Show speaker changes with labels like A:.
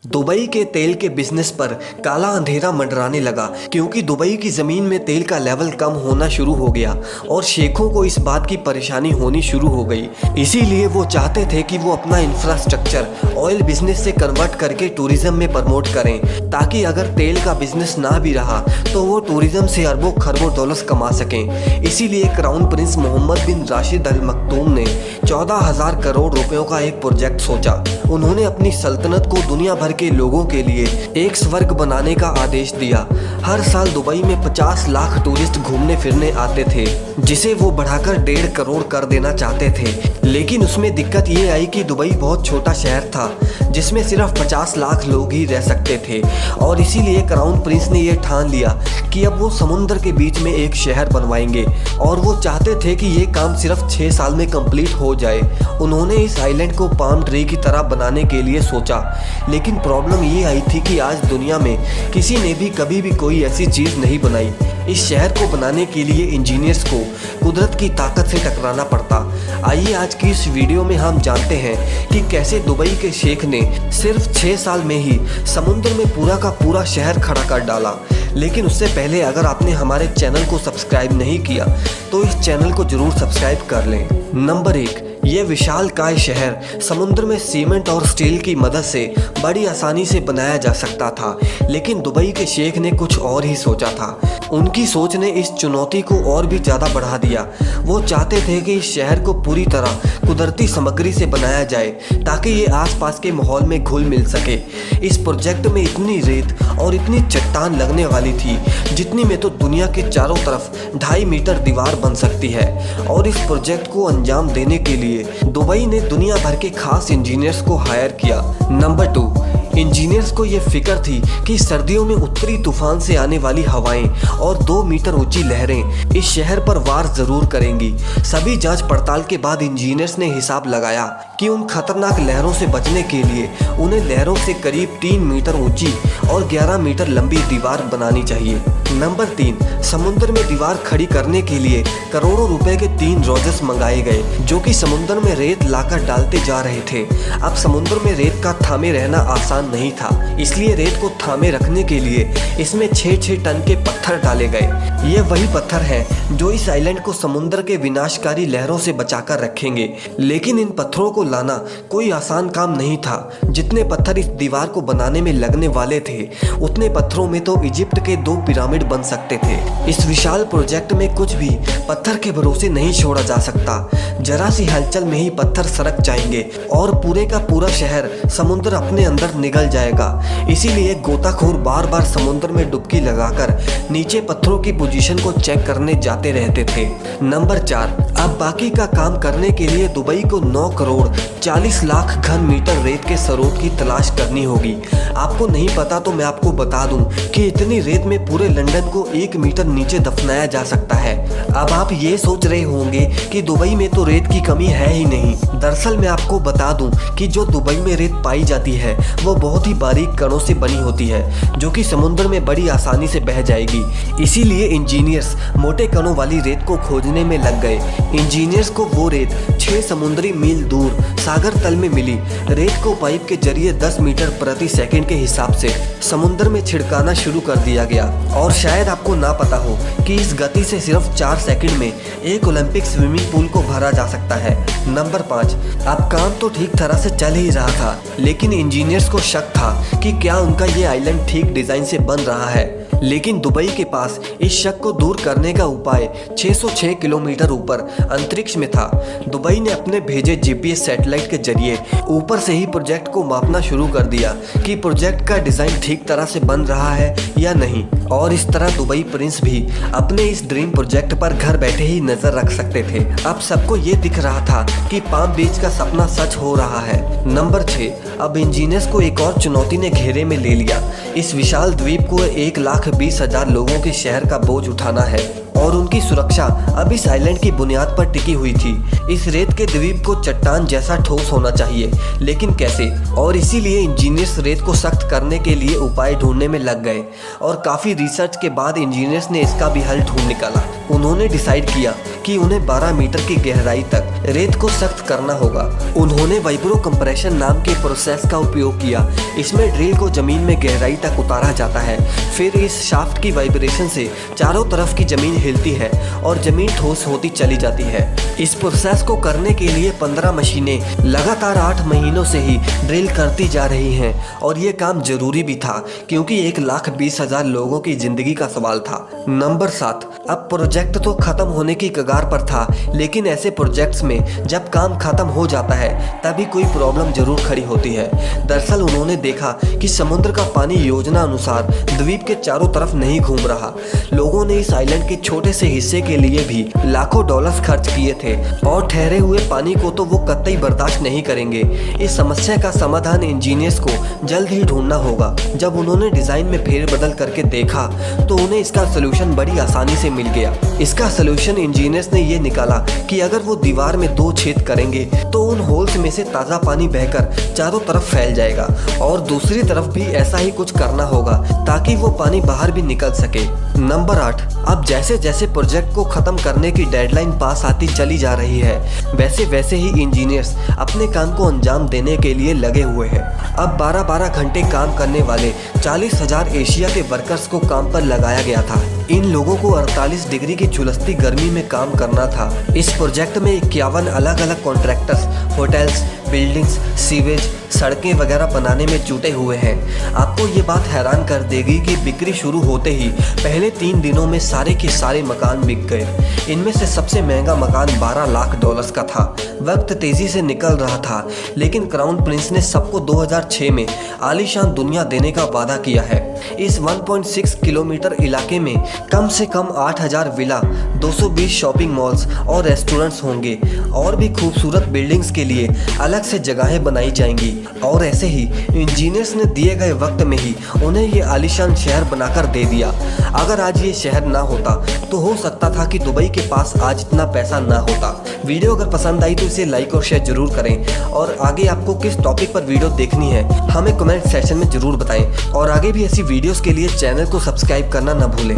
A: Dubai के तेल के बिजनेस पर काला अंधेरा मंडराने लगा क्योंकि दुबई की ज़मीन में तेल का लेवल कम होना शुरू हो गया और शेखों को इस बात की परेशानी होनी शुरू हो गई। इसीलिए वो चाहते थे कि वो अपना इंफ्रास्ट्रक्चर ऑयल बिजनेस से कन्वर्ट करके टूरिज्म में प्रमोट करें, ताकि अगर तेल का बिजनेस ना भी रहा तो वो टूरिज्म से अरबों खरबों डॉलर्स कमा सकें। इसीलिए क्राउन प्रिंस मोहम्मद बिन राशिद अल मखदूम ने 14,000 करोड़ रुपयों का एक प्रोजेक्ट सोचा। उन्होंने अपनी सल्तनत को दुनिया भर के लोगों के लिए एक स्वर्ग बनाने का आदेश दिया। हर साल दुबई में 50 लाख टूरिस्ट घूमने फिरने आते थे, जिसे वो बढ़ाकर 1.5 करोड़ कर देना चाहते थे। लेकिन उसमें दिक्कत ये आई कि दुबई बहुत छोटा शहर था जिसमें सिर्फ 50 लाख लोग ही रह सकते थे, और इसीलिए क्राउन प्रिंस ने यह ठान लिया कि अब वो समुद्र के बीच में एक शहर बनवाएंगे, और वो चाहते थे कि ये काम सिर्फ 6 साल में कंप्लीट हो जाए। उन्होंने इस आइलैंड को पाम ट्री की तरह बनाने के लिए सोचा, लेकिन प्रॉब्लम ये आई थी कि आज दुनिया में किसी ने भी कभी भी कोई ऐसी चीज़ नहीं बनाई। इस शहर को बनाने के लिए इंजीनियर्स को कुदरत की ताकत से टकराना पड़ता। आइए आज की इस वीडियो में हम जानते हैं कि कैसे दुबई के शेख ने सिर्फ 6 साल में ही समुद्र में पूरा का पूरा शहर खड़ा कर डाला। लेकिन उससे पहले अगर आपने हमारे चैनल को सब्सक्राइब नहीं किया तो इस चैनल को जरूर सब्सक्राइब कर लें। नंबर 1, यह विशालकाय शहर समुद्र में सीमेंट और स्टील की मदद से बड़ी आसानी से बनाया जा सकता था, लेकिन दुबई के शेख ने कुछ और ही सोचा था। उनकी सोच ने इस चुनौती को और भी ज़्यादा बढ़ा दिया। वो चाहते थे कि इस शहर को पूरी तरह कुदरती सामग्री से बनाया जाए ताकि ये आसपास के माहौल में घुल मिल सके। इस प्रोजेक्ट में इतनी रेत और इतनी चट्टान लगने वाली थी जितनी में तो दुनिया के चारों तरफ 2.5 मीटर दीवार बन सकती है। और इस प्रोजेक्ट को अंजाम देने के लिए दुबई ने दुनिया भर के खास इंजीनियर्स को हायर किया। नंबर 2, इंजीनियर्स को ये फिक्र थी कि सर्दियों में उत्तरी तूफान से आने वाली हवाएं और 2 मीटर ऊंची लहरें इस शहर पर वार जरूर करेंगी। सभी जांच पड़ताल के बाद इंजीनियर्स ने हिसाब लगाया कि उन खतरनाक लहरों से बचने के लिए उन्हें लहरों से करीब 3 मीटर ऊंची और 11 मीटर लंबी दीवार बनानी चाहिए। नंबर 3, समुद्र में दीवार खड़ी करने के लिए करोड़ों रुपए के 3 रोजर्स मंगाए गए जो कि समुद्र में रेत लाकर डालते जा रहे थे। अब समुद्र में रेत का थामे रहना आसान नहीं था, इसलिए रेत को थामे रखने के लिए इसमें 6-6 टन के पत्थर डाले गए। ये वही पत्थर हैं जो इस आइलैंड को समुद्र के विनाशकारी लहरों से बचाकर रखेंगे। लेकिन इन पत्थरों को लाना कोई आसान काम नहीं था। जितने पत्थर इस दीवार को बनाने में लगने वाले थे उतने पत्थरों में तो इजिप्ट के 2 पिरामिड बन सकते थे। इस विशाल प्रोजेक्ट में कुछ भी पत्थर के भरोसे नहीं छोड़ा जा सकता। जरा सी हलचल में ही पत्थर सरक जाएंगे और पूरे का पूरा शहर समुद्र अपने अंदर निगल जाएगा। इसीलिए गोताखोर बार बार समुद्र में डुबकी लगाकर नीचे पत्थरों की पोजीशन को चेक करने जाते रहते थे। नंबर 4, अब बाकी का काम करने के लिए दुबई को 9 करोड़ 40 लाख घन मीटर रेत के स्रोत की तलाश करनी होगी। आपको नहीं पता तो मैं आपको बता दूं कि इतनी रेत में पूरे लंदन को 1 मीटर नीचे दफनाया जा सकता है। अब आप ये सोच रहे होंगे कि दुबई में तो रेत की कमी है ही नहीं। दरअसल मैं आपको बता दूं कि जो दुबई में रेत पाई जाती है वो बहुत ही बारीक कणों से बनी होती है जो कि समुद्र में बड़ी आसानी से बह जाएगी। इसीलिए इंजीनियर्स मोटे कणों वाली रेत को खोजने में लग गए। इंजीनियर्स को वो रेत 6 समुद्री मील दूर सागर तल में मिली। रेत को पाइप के जरिए 10 मीटर प्रति सेकंड के हिसाब से समुद्र में छिड़काना शुरू कर दिया गया। और शायद आपको ना पता हो कि इस गति से सिर्फ 4 सेकंड में एक ओलंपिक स्विमिंग पूल को भरा जा सकता है। नंबर 5, अब काम तो ठीक तरह से चल ही रहा था, लेकिन इंजीनियर्स को शक था कि क्या उनका ये आइलैंड ठीक डिजाइन से बन रहा है। लेकिन दुबई के पास इस शक को दूर करने का उपाय 606 किलोमीटर ऊपर अंतरिक्ष में था। दुबई ने अपने भेजे जीपीएस सैटेलाइट के जरिए ऊपर से ही प्रोजेक्ट को मापना शुरू कर दिया कि प्रोजेक्ट का डिजाइन ठीक तरह से बन रहा है या नहीं। और इस तरह दुबई प्रिंस भी अपने इस ड्रीम प्रोजेक्ट पर घर बैठे ही नजर रख सकते थे। अब सबको ये दिख रहा था कि पाम बीच का सपना सच हो रहा है। नंबर 6, अब इंजीनियर्स को एक और चुनौती ने घेरे में ले लिया। इस विशाल द्वीप को 1,20,000 लोगों के शहर का बोझ उठाना है और उनकी सुरक्षा अब इस आइलैंड की बुनियाद पर टिकी हुई थी। इस रेत के द्वीप को चट्टान जैसा ठोस होना चाहिए, लेकिन कैसे? और इसीलिए इंजीनियर्स रेत को सख्त करने के लिए उपाय ढूंढने में लग गए और काफ़ी रिसर्च के बाद इंजीनियर्स ने इसका भी हल ढूंढ निकाला। उन्होंने डिसाइड किया कि उन्हें 12 मीटर की गहराई तक रेत को सख्त करना होगा। उन्होंने वाइब्रो कंप्रेशन नाम के प्रोसेस का उपयोग किया। इसमें ड्रिल को जमीन में गहराई तक उतारा जाता है। फिर इस शाफ्ट की वाइब्रेशन से चारों तरफ की जमीन हिलती है और जमीन ठोस होती चली जाती है। इस प्रोसेस को करने के लिए 15 मशीनें लगातार 8 महीनों से ही ड्रिल करती जा रही हैं और ये काम जरूरी भी था क्योंकि 1,20,000 लोगों की जिंदगी का सवाल था। नंबर 7, अब प्रोजेक्ट तो खत्म होने की कगार पर था, लेकिन ऐसे प्रोजेक्ट्स में जब काम खत्म हो जाता है तभी कोई प्रॉब्लम जरूर खड़ी होती है। दरअसल उन्होंने देखा कि समुद्र का पानी योजना अनुसार द्वीप के चारों तरफ नहीं घूम रहा। लोगों ने इस आइलैंड के छोटे से हिस्से के लिए भी लाखों डॉलर्स खर्च किए थे और ठहरे हुए पानी को तो वो कतई बर्दाश्त नहीं करेंगे। इस समस्या का समाधान इंजीनियर्स को जल्द ही ढूंढना होगा। जब उन्होंने डिजाइन में फेरबदल करके देखा तो उन्हें इसका सलूशन बड़ी आसानी से मिल गया। इसका सलूशन इंजीनियर्स ने ये निकाला कि अगर वो दीवार में 2 छेद करेंगे तो उन होल्स में से ताज़ा पानी बहकर चारों तरफ फैल जाएगा और दूसरी तरफ भी ऐसा ही कुछ करना होगा ताकि वो पानी बाहर भी निकल सके। नंबर 8, अब जैसे जैसे प्रोजेक्ट को खत्म करने की डेडलाइन पास आती चली जा रही है वैसे वैसे ही इंजीनियर्स अपने काम को अंजाम देने के लिए लगे हुए हैं। अब 12-12 घंटे काम करने वाले 40,000 एशिया के वर्कर्स को काम पर लगाया गया था। इन लोगों को 48 डिग्री की झुलसती गर्मी में काम करना था। इस प्रोजेक्ट में 51 अलग अलग कॉन्ट्रैक्टर्स होटल्स, बिल्डिंग्स, सीवेज, सड़कें वगैरह बनाने में जुटे हुए हैं। आपको ये बात हैरान कर देगी कि बिक्री शुरू होते ही पहले 3 दिनों में सारे के सारे मकान बिक गए। इनमें से सबसे महंगा मकान 12 लाख डॉलर्स का था। वक्त तेजी से निकल रहा था, लेकिन क्राउन प्रिंस ने सबको 2006 में आलीशान दुनिया देने का वादा किया है। इस 1.6 किलोमीटर इलाके में कम से कम 8,000 विला, 220 शॉपिंग मॉल्स और रेस्टोरेंट्स होंगे और भी खूबसूरत बिल्डिंग्स के लिए अलग से जगहें बनाई जाएंगी। और ऐसे ही इंजीनियर्स ने दिए गए वक्त में ही उन्हें ये आलीशान शहर बनाकर दे दिया। अगर आज ये शहर ना होता तो हो सकता था कि दुबई के पास आज इतना पैसा ना होता। वीडियो अगर पसंद आई तो इसे लाइक और शेयर जरूर करें और आगे आपको किस टॉपिक पर वीडियो देखनी है हमें कमेंट सेक्शन में जरूर बताएं और आगे भी ऐसी वीडियोस के लिए चैनल को सब्सक्राइब करना ना भूलें।